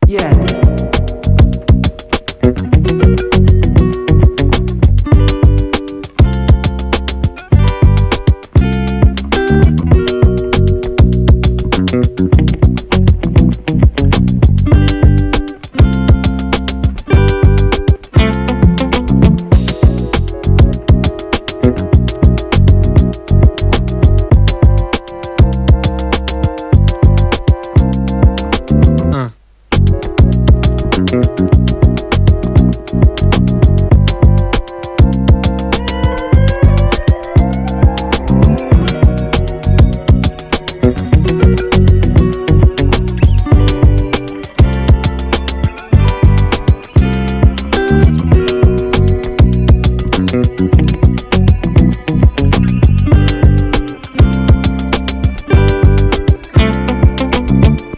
Yeah.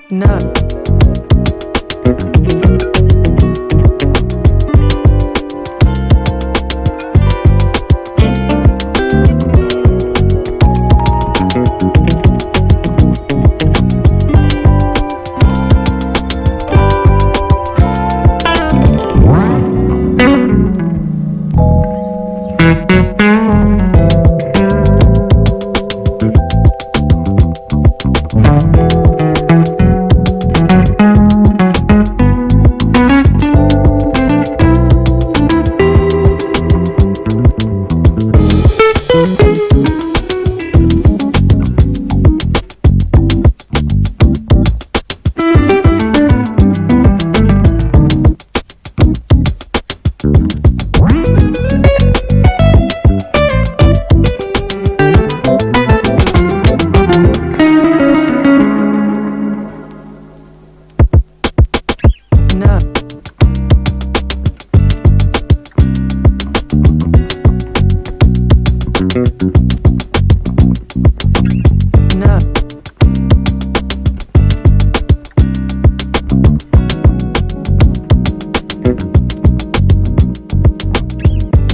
No.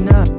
No.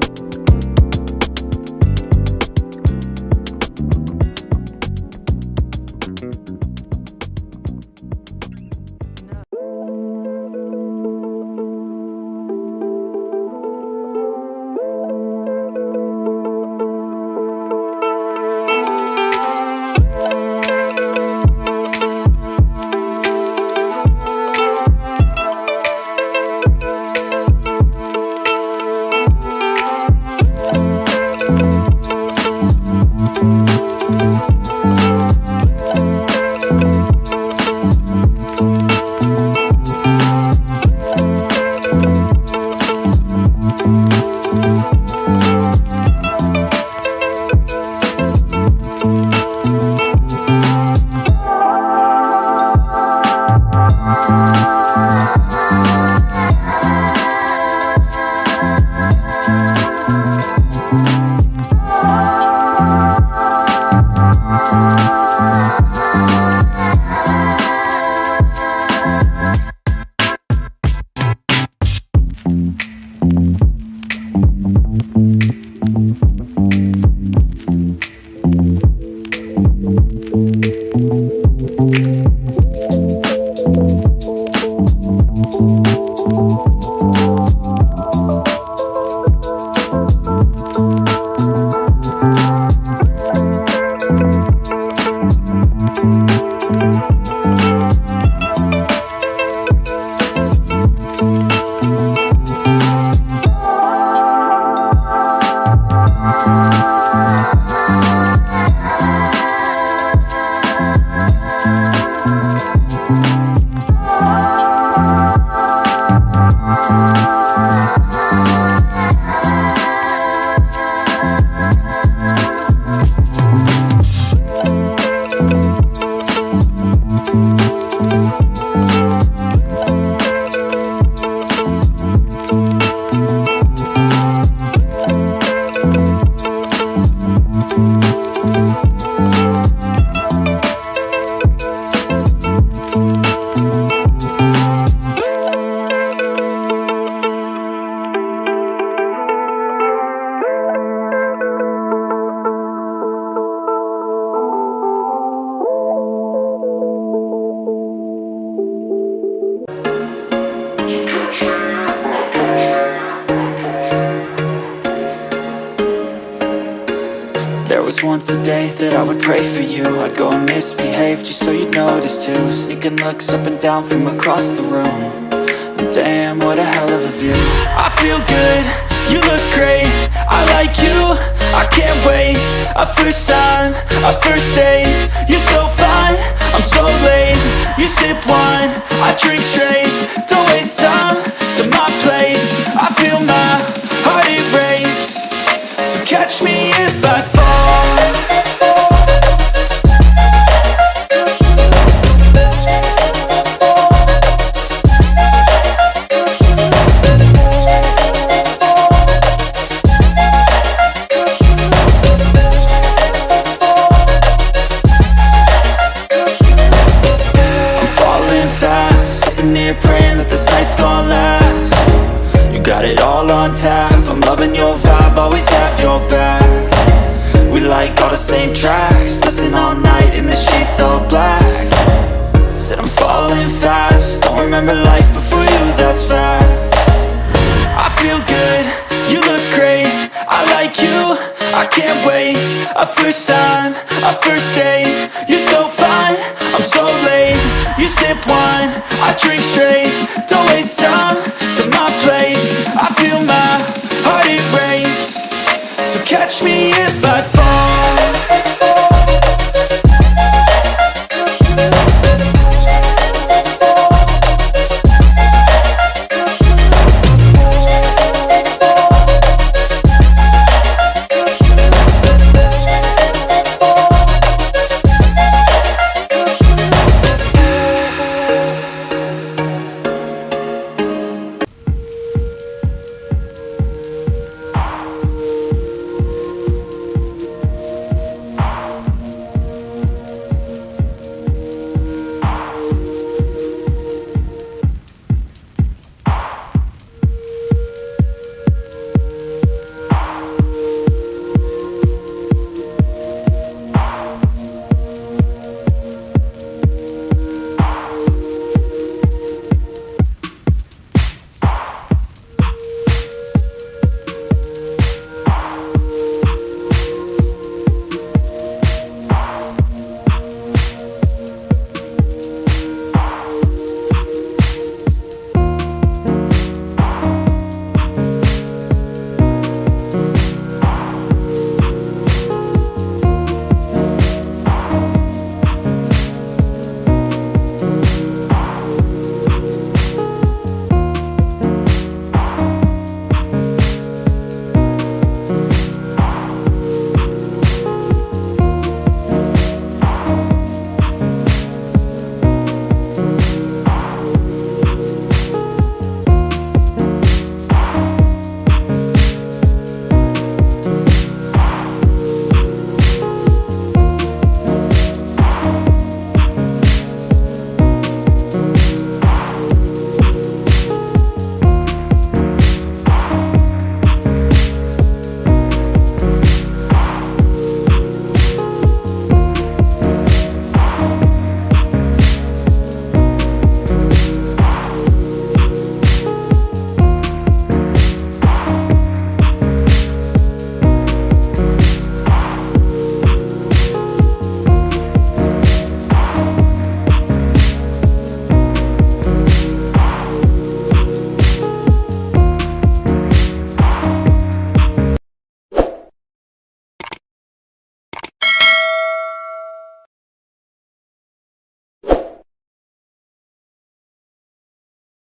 least once a day that I would pray for you. I'd go and misbehave just so you'd notice too. Sneaking looks up and down from across the room. And damn, what a hell of a view. I feel good, you look great, I like you, I can't wait. A first time, a first date. You're so fine, I'm so late. You sip wine, I drink straight. Don't waste time to my place. I feel my heart erase. So catch me if I fall. Praying that this night's gonna last. You got it all on tap, I'm loving your vibe, always have your back. We like all the same tracks, listen all night in the sheets all black. Said I'm falling fast, don't remember life before you, that's fact. I feel good, you look great, I like you, I can't wait. A first time, a first date. You're so fine, I'm so late. You sip wine, I drink straight. Don't waste time to my place. I feel my heart erase. So catch me if I